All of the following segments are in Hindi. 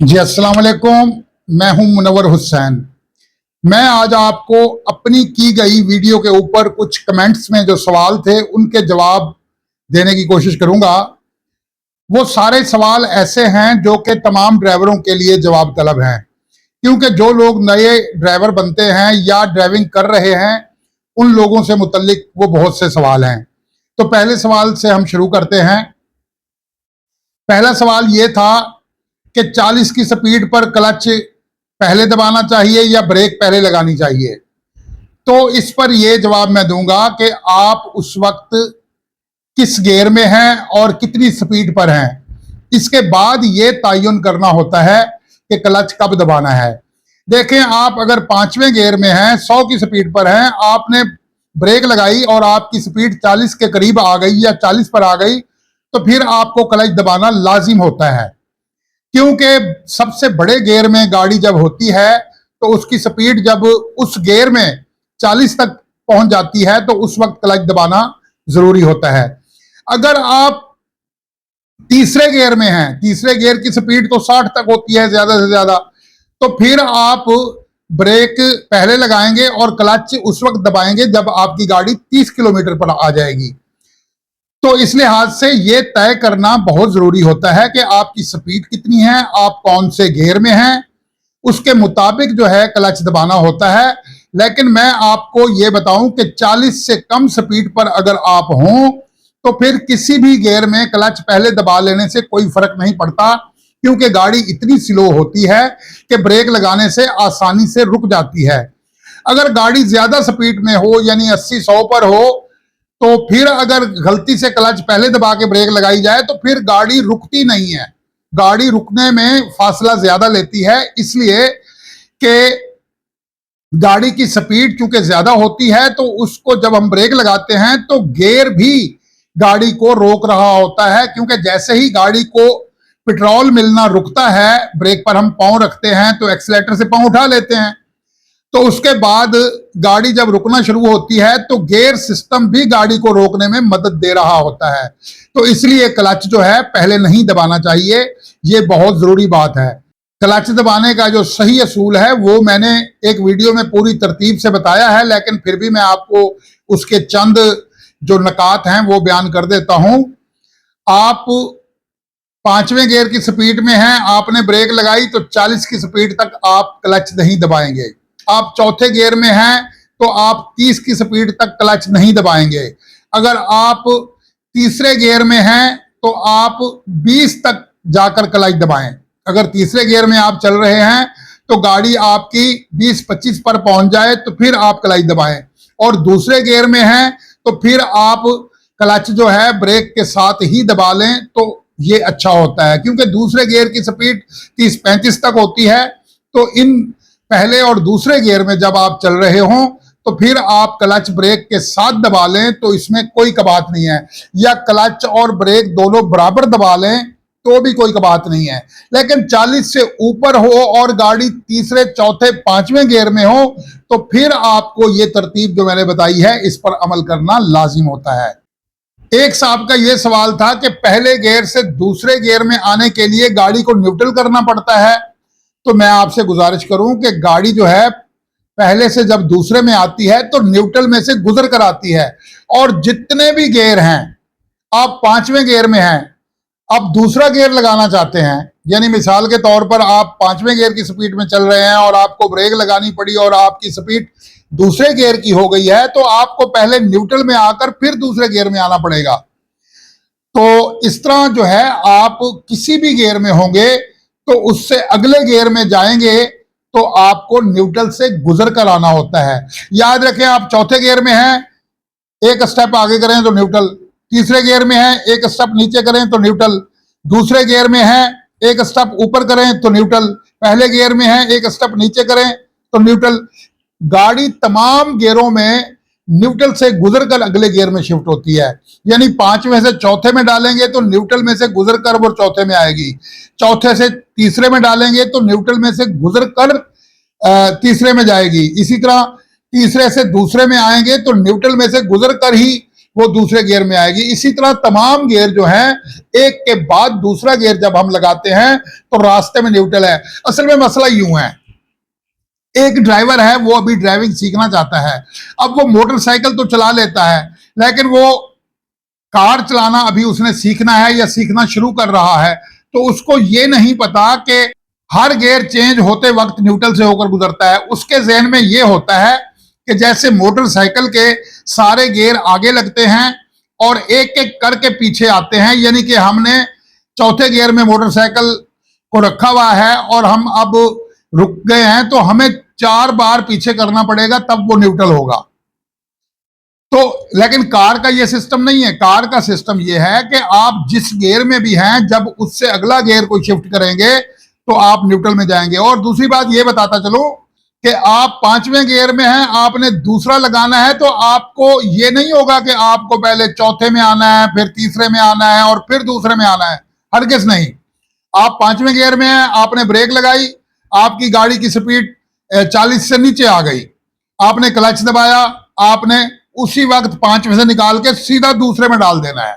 जी अस्सलाम वालेकुम। मैं हूं मुनव्वर हुसैन। मैं आज आपको अपनी की गई वीडियो के ऊपर कुछ कमेंट्स में जो सवाल थे उनके जवाब देने की कोशिश करूंगा। वो सारे सवाल ऐसे हैं जो कि तमाम ड्राइवरों के लिए जवाब तलब हैं, क्योंकि जो लोग नए ड्राइवर बनते हैं या ड्राइविंग कर रहे हैं उन लोगों से मुतल्लिक वो बहुत से सवाल हैं। तो पहले सवाल से हम शुरू करते हैं। पहला सवाल ये था कि 40 की स्पीड पर क्लच पहले दबाना चाहिए या ब्रेक पहले लगानी चाहिए। तो इस पर यह जवाब मैं दूंगा कि आप उस वक्त किस गियर में हैं और कितनी स्पीड पर हैं, इसके बाद यह तयन करना होता है कि क्लच कब दबाना है। देखें, आप अगर 5वें गियर में हैं, 100 की स्पीड पर हैं, आपने ब्रेक लगाई और आपकी स्पीड 40 के करीब आ गई या 40 पर आ गई, तो फिर आपको क्लच दबाना लाजिम होता है, क्योंकि सबसे बड़े गियर में गाड़ी जब होती है तो उसकी स्पीड जब उस गियर में 40 तक पहुंच जाती है तो उस वक्त क्लच दबाना जरूरी होता है। अगर आप तीसरे गियर में हैं, तीसरे गियर की स्पीड तो 60 तक होती है ज्यादा से ज्यादा, तो फिर आप ब्रेक पहले लगाएंगे और क्लच उस वक्त दबाएंगे जब आपकी गाड़ी 30 किलोमीटर पर आ जाएगी। तो इस लिहाज से यह तय करना बहुत जरूरी होता है कि आपकी स्पीड कितनी है, आप कौन से गियर में हैं, उसके मुताबिक जो है क्लच दबाना होता है। लेकिन मैं आपको यह बताऊं कि 40 से कम स्पीड पर अगर आप हों तो फिर किसी भी गियर में क्लच पहले दबा लेने से कोई फर्क नहीं पड़ता, क्योंकि गाड़ी इतनी स्लो होती है कि ब्रेक लगाने से आसानी से रुक जाती है। अगर गाड़ी ज्यादा स्पीड में हो, यानी 80-100 पर हो, तो फिर अगर गलती से क्लच पहले दबा के ब्रेक लगाई जाए तो फिर गाड़ी रुकती नहीं है, गाड़ी रुकने में फासला ज्यादा लेती है, इसलिए कि गाड़ी की स्पीड चूंकि ज्यादा होती है तो उसको जब हम ब्रेक लगाते हैं तो गियर भी गाड़ी को रोक रहा होता है, क्योंकि जैसे ही गाड़ी को पेट्रोल मिलना रुकता है, ब्रेक पर हम पांव रखते हैं तो एक्सीलेटर से पांव उठा लेते हैं, तो उसके बाद गाड़ी जब रुकना शुरू होती है तो गियर सिस्टम भी गाड़ी को रोकने में मदद दे रहा होता है। तो इसलिए क्लच जो है पहले नहीं दबाना चाहिए, ये बहुत जरूरी बात है। क्लच दबाने का जो सही असूल है वो मैंने एक वीडियो में पूरी तरतीब से बताया है, लेकिन फिर भी मैं आपको उसके चंद जो नकात हैं वो बयान कर देता हूं। आप 5वें गियर की स्पीड में हैं, आपने ब्रेक लगाई तो 40 की स्पीड तक आप क्लच नहीं दबाएंगे। आप चौथे गियर में हैं तो आप 30 की स्पीड तक क्लच नहीं दबाएंगे। अगर आप तीसरे गियर में हैं तो आप 20 तक जाकर क्लच दबाएं। अगर तीसरे गियर में आप चल रहे हैं तो गाड़ी आपकी 20-25 पर पहुंच जाए तो फिर आप क्लच दबाएं, और दूसरे गियर में हैं तो फिर आप क्लच जो है ब्रेक के साथ ही दबा लें तो ये अच्छा होता है, क्योंकि दूसरे गियर की स्पीड 30-35 तक होती है। तो इन पहले और दूसरे गियर में जब आप चल रहे हों तो फिर आप क्लच ब्रेक के साथ दबा लें तो इसमें कोई कबात नहीं है, या क्लच और ब्रेक दोनों बराबर दबा लें तो भी कोई कबात नहीं है। लेकिन 40 से ऊपर हो और गाड़ी तीसरे, चौथे, 5वें गियर में हो तो फिर आपको ये तरतीब जो मैंने बताई है इस पर अमल करना लाजिम होता है। एक साहब का यह सवाल था कि पहले गियर से दूसरे गियर में आने के लिए गाड़ी को न्यूट्रल करना पड़ता है। तो मैं आपसे गुजारिश करूं कि गाड़ी जो है पहले से जब दूसरे में आती है तो न्यूट्रल में से गुजर कर आती है, और जितने भी गियर हैं, आप 5वें गियर में हैं, अब दूसरा गियर लगाना चाहते हैं, यानी मिसाल के तौर पर आप 5वें गियर की स्पीड में चल रहे हैं और आपको ब्रेक लगानी पड़ी और आपकी स्पीड दूसरे गियर की हो गई है, तो आपको पहले न्यूट्रल में आकर फिर दूसरे गियर में आना पड़ेगा। तो इस तरह जो है आप किसी भी गियर में होंगे तो उससे अगले गियर में जाएंगे तो आपको न्यूट्रल से गुजर कर आना होता है। याद रखें, आप चौथे गियर में हैं, एक स्टेप आगे करें तो न्यूट्रल, तीसरे गियर में हैं, एक स्टेप नीचे करें तो न्यूट्रल, दूसरे गियर में हैं, एक स्टेप ऊपर करें तो न्यूट्रल, पहले गियर में हैं, एक स्टेप नीचे करें तो न्यूट्रल। गाड़ी तमाम गियरों में न्यूट्रल से गुजर कर अगले गियर में शिफ्ट होती है, यानी 5 में से चौथे में डालेंगे तो न्यूट्रल में से गुजर कर वो चौथे में आएगी, चौथे से तीसरे में डालेंगे तो न्यूट्रल में से गुजर कर तीसरे में जाएगी, इसी तरह तीसरे से दूसरे में आएंगे तो न्यूट्रल में से गुजर कर ही वो दूसरे गियर में आएगी। इसी तरह तमाम गियर जो हैं एक के बाद दूसरा गियर जब हम लगाते हैं तो रास्ते में न्यूट्रल है। असल में मसला यूं है, एक ड्राइवर है वो अभी ड्राइविंग सीखना चाहता है, अब वो मोटरसाइकिल तो चला लेता है लेकिन वो कार चलाना अभी उसने सीखना है या सीखना शुरू कर रहा है, तो उसको ये नहीं पता कि हर गियर चेंज होते वक्त न्यूट्रल से होकर गुजरता है। उसके जहन में ये होता है कि जैसे मोटरसाइकिल के सारे गियर आगे लगते हैं और एक एक करके पीछे आते हैं, यानी कि हमने चौथे गियर में मोटरसाइकिल को रखा हुआ है और हम अब रुक गए हैं तो हमें 4 बार पीछे करना पड़ेगा तब वो न्यूट्रल होगा। तो लेकिन कार का ये सिस्टम नहीं है। कार का सिस्टम ये है कि आप जिस गियर में भी हैं जब उससे अगला गियर को शिफ्ट करेंगे तो आप न्यूट्रल में जाएंगे। और दूसरी बात ये बताता चलो कि आप 5वें गियर में हैं, आपने दूसरा लगाना है तो आपको ये नहीं होगा कि आपको पहले चौथे में आना है फिर तीसरे में आना है और फिर दूसरे में आना है, हरगिज़ नहीं। आप 5वें गियर में हैं, आपने ब्रेक लगाई, आपकी गाड़ी की स्पीड 40 से नीचे आ गई, आपने क्लच दबाया, आपने उसी वक्त 5वें से निकाल के सीधा दूसरे में डाल देना है।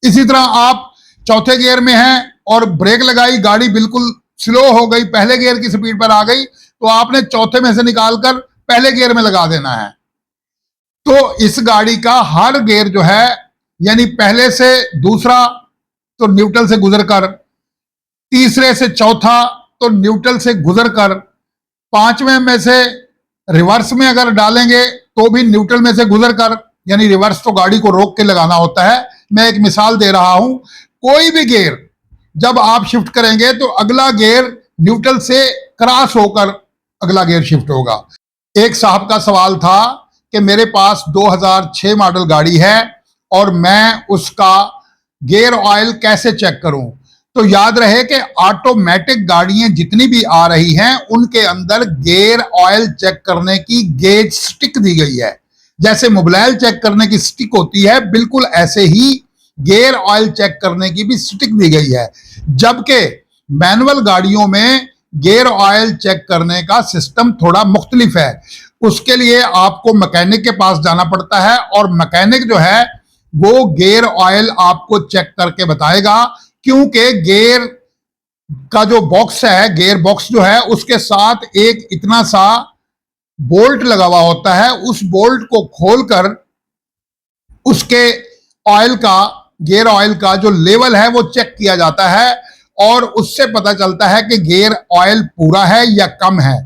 इसी तरह आप चौथे गियर में हैं और ब्रेक लगाई, गाड़ी बिल्कुल स्लो हो गई, पहले गियर की स्पीड पर आ गई, तो आपने चौथे में से निकालकर पहले गियर में लगा देना है। तो इस गाड़ी का हर गियर जो है यानी पहले से दूसरा तो न्यूट्रल से गुजरकर, तीसरे से चौथा तो न्यूट्रल से गुजरकर, 5वें में से रिवर्स में अगर डालेंगे तो भी न्यूट्रल में से गुजरकर, यानी रिवर्स तो गाड़ी को रोक के लगाना होता है। मैं एक मिसाल दे रहा हूं, कोई भी गियर जब आप शिफ्ट करेंगे तो अगला गियर न्यूट्रल से क्रॉस होकर अगला गियर शिफ्ट होगा। एक साहब का सवाल था कि मेरे पास 2006 मॉडल गाड़ी है और मैं उसका गियर ऑयल कैसे चेक करूं। तो याद रहे कि ऑटोमेटिक गाड़ियां जितनी भी आ रही हैं उनके अंदर गियर ऑयल चेक करने की गेज स्टिक दी गई है। जैसे मोबाइल चेक करने की स्टिक होती है, बिल्कुल ऐसे ही गियर ऑयल चेक करने की भी स्टिक दी गई है। जबकि मैनुअल गाड़ियों में गियर ऑयल चेक करने का सिस्टम थोड़ा मुख्तलिफ है। उसके लिए आपको मैकेनिक के पास जाना पड़ता है और मैकेनिक जो है वो गियर ऑयल आपको चेक करके बताएगा, क्योंकि गियर का जो बॉक्स है, गियर बॉक्स जो है उसके साथ एक इतना सा बोल्ट लगा हुआ होता है। उस बोल्ट को खोलकर उसके ऑयल का, गियर ऑयल का जो लेवल है वो चेक किया जाता है और उससे पता चलता है कि गियर ऑयल पूरा है या कम है।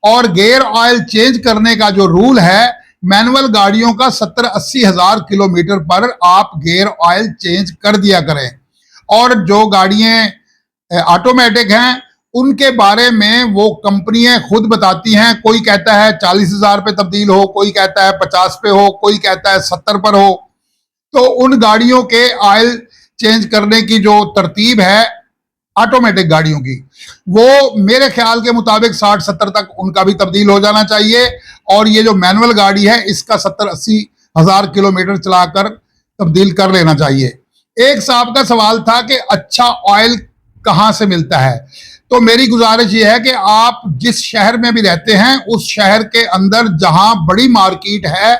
और गियर ऑयल चेंज करने का जो रूल है, मैनुअल गाड़ियों का 70-80 हज़ार किलोमीटर पर आप गियर ऑयल चेंज कर दिया करें। और जो गाड़ियां ऑटोमेटिक हैं उनके बारे में वो कंपनियां खुद बताती हैं। कोई कहता है 40,000 पे तब्दील हो, कोई कहता है 50 पे हो, कोई कहता है 70 पर हो। तो उन गाड़ियों के ऑयल चेंज करने की जो तरतीब है ऑटोमेटिक गाड़ियों की, वो मेरे ख्याल के मुताबिक 60-70 तक उनका भी तब्दील हो जाना चाहिए। और ये जो मैनुअल गाड़ी है इसका 70-80 हज़ार किलोमीटर चलाकर तब्दील कर लेना चाहिए। एक साहब का सवाल था कि अच्छा ऑयल कहाँ से मिलता है। तो मेरी गुजारिश ये है कि आप जिस शहर में भी रहते हैं उस शहर के अंदर जहां बड़ी मार्केट है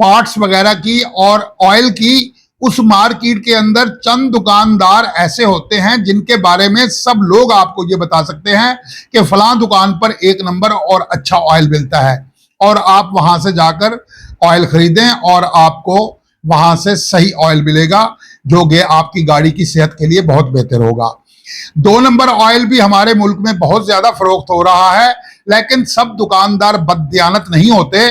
पार्ट्स वगैरह की और ऑयल की, उस मार्केट के अंदर चंद दुकानदार ऐसे होते हैं जिनके बारे में सब लोग आपको ये बता सकते हैं कि फलां दुकान पर 1 नंबर और अच्छा ऑयल मिलता है, और आप वहां से जाकर ऑयल खरीदें और आपको वहां से सही ऑयल मिलेगा जो कि आपकी गाड़ी की सेहत के लिए बहुत बेहतर होगा। 2 नंबर ऑयल भी हमारे मुल्क में बहुत ज्यादा फरोख्त हो रहा है, लेकिन सब दुकानदार बददियानत नहीं होते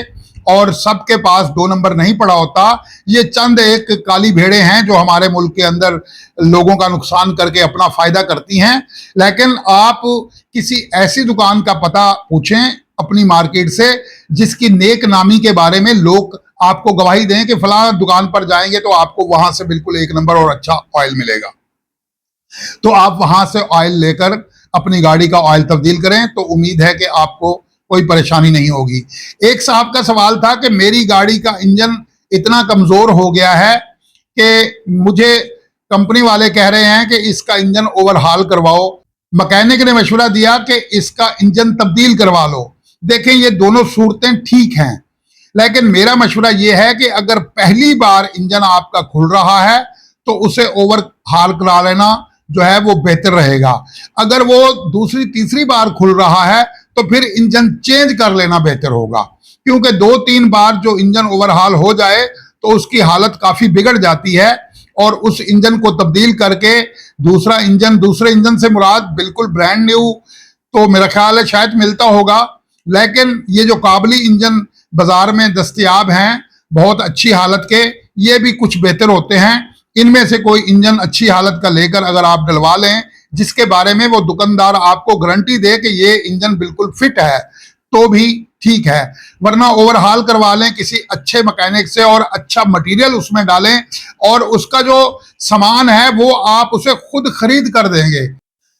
और सबके पास 2 नंबर नहीं पड़ा होता। ये चंद एक काली भेड़ें हैं जो हमारे मुल्क के अंदर लोगों का नुकसान करके अपना फायदा करती हैं। लेकिन आप किसी ऐसी दुकान का पता पूछें अपनी मार्केट से जिसकी नेक नामी के बारे में लोग आपको गवाही दें कि फलां दुकान पर जाएंगे तो आपको वहां से बिल्कुल 1 नंबर और अच्छा ऑयल मिलेगा। तो आप वहां से ऑयल लेकर अपनी गाड़ी का ऑयल तब्दील करें तो उम्मीद है कि आपको कोई परेशानी नहीं होगी। एक साहब का सवाल था कि मेरी गाड़ी का इंजन इतना कमजोर हो गया है कि मुझे कंपनी वाले कह रहे हैं कि इसका इंजन ओवरहाल करवाओ। मैकेनिक ने मशवरा दिया कि इसका इंजन तब्दील करवा लो। देखें, ये दोनों सूरतें ठीक हैं, लेकिन मेरा मशवरा यह है कि अगर पहली बार इंजन आपका खुल रहा है तो उसे ओवरहाल करा लेना जो है वो बेहतर रहेगा। अगर वो दूसरी तीसरी बार खुल रहा है तो फिर इंजन चेंज कर लेना बेहतर होगा, क्योंकि 2-3 बार जो इंजन ओवरहाल हो जाए तो उसकी हालत काफी बिगड़ जाती है और उस इंजन को तब्दील करके दूसरा इंजन, दूसरे इंजन से मुराद बिल्कुल ब्रांड न्यू तो मेरा ख्याल है शायद मिलता होगा, लेकिन ये जो काबली इंजन बाजार में दस्तयाब हैं बहुत अच्छी हालत के, ये भी कुछ बेहतर होते हैं। इनमें से कोई इंजन अच्छी हालत का लेकर अगर आप डलवा लें जिसके बारे में वो दुकानदार आपको गारंटी दे कि ये इंजन बिल्कुल फिट है तो भी ठीक है, वरना ओवरहाल करवा लें किसी अच्छे मैकेनिक से और अच्छा मटेरियल उसमें डालें और उसका जो सामान है वो आप उसे खुद खरीद कर देंगे।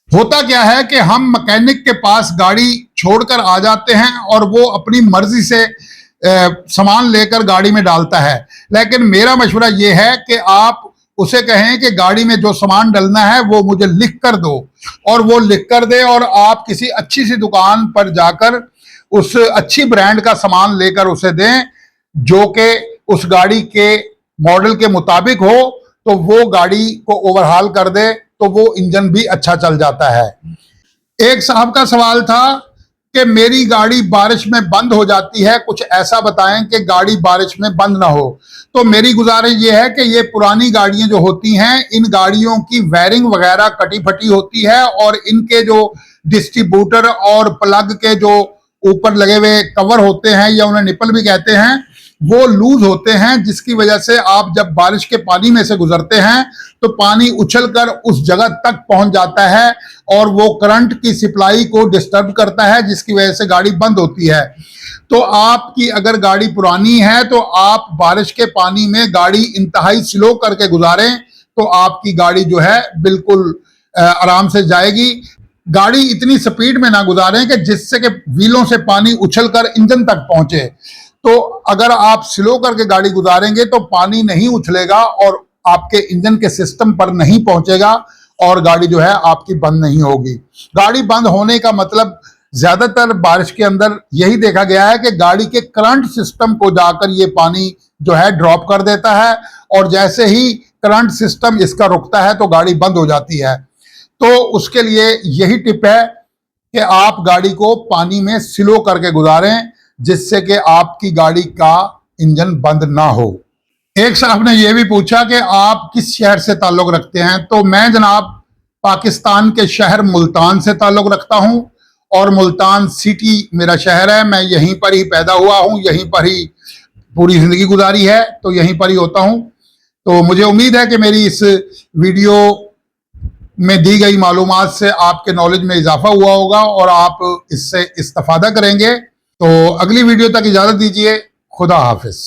होता क्या है कि हम मैकेनिक के पास गाड़ी छोड़कर आ जाते हैं और वो अपनी मर्जी से सामान लेकर गाड़ी में डालता है, लेकिन मेरा मशवरा ये है कि आप उसे कहें कि गाड़ी में जो सामान डलना है वो मुझे लिख कर दो और वो लिख कर दे और आप किसी अच्छी सी दुकान पर जाकर उस अच्छी ब्रांड का सामान लेकर उसे दें जो कि उस गाड़ी के मॉडल के मुताबिक हो, तो वो गाड़ी को ओवरहाल कर दे तो वो इंजन भी अच्छा चल जाता है। एक साहब का सवाल था कि मेरी गाड़ी बारिश में बंद हो जाती है, कुछ ऐसा बताएं कि गाड़ी बारिश में बंद ना हो। तो मेरी गुजारिश ये है कि ये पुरानी गाड़ियां जो होती हैं इन गाड़ियों की वायरिंग वगैरह कटी फटी होती है और इनके जो डिस्ट्रीब्यूटर और प्लग के जो ऊपर लगे हुए कवर होते हैं या उन्हें निपल भी कहते हैं वो लूज होते हैं, जिसकी वजह से आप जब बारिश के पानी में से गुजरते हैं तो पानी उछलकर उस जगह तक पहुंच जाता है और वो करंट की सप्लाई को डिस्टर्ब करता है जिसकी वजह से गाड़ी बंद होती है। तो आपकी अगर गाड़ी पुरानी है तो आप बारिश के पानी में गाड़ी इंतहाई स्लो करके गुजारें तो आपकी गाड़ी जो है बिल्कुल आराम से जाएगी। गाड़ी इतनी स्पीड में ना गुजारें कि जिससे कि व्हीलों से पानी उछलकर इंजन तक पहुंचे। तो अगर आप स्लो करके गाड़ी गुजारेंगे तो पानी नहीं उछलेगा और आपके इंजन के सिस्टम पर नहीं पहुंचेगा और गाड़ी जो है आपकी बंद नहीं होगी। गाड़ी बंद होने का मतलब ज्यादातर बारिश के अंदर यही देखा गया है कि गाड़ी के करंट सिस्टम को जाकर ये पानी जो है ड्रॉप कर देता है और जैसे ही करंट सिस्टम इसका रुकता है तो गाड़ी बंद हो जाती है। तो उसके लिए यही टिप है कि आप गाड़ी को पानी में स्लो करके गुजारें जिससे कि आपकी गाड़ी का इंजन बंद ना हो। एक साहब ने यह भी पूछा कि आप किस शहर से ताल्लुक रखते हैं, तो मैं जनाब पाकिस्तान के शहर मुल्तान से ताल्लुक रखता हूं और मुल्तान सिटी मेरा शहर है। मैं यहीं पर ही पैदा हुआ हूं, यहीं पर ही पूरी जिंदगी गुजारी है, तो यहीं पर ही होता हूं। तो मुझे उम्मीद है कि मेरी इस वीडियो में दी गई मालूमात से आपके नॉलेज में इजाफा हुआ होगा और आप इससे इस्तेफादा करेंगे। तो अगली वीडियो तक इजाजत दीजिए। खुदा हाफिज।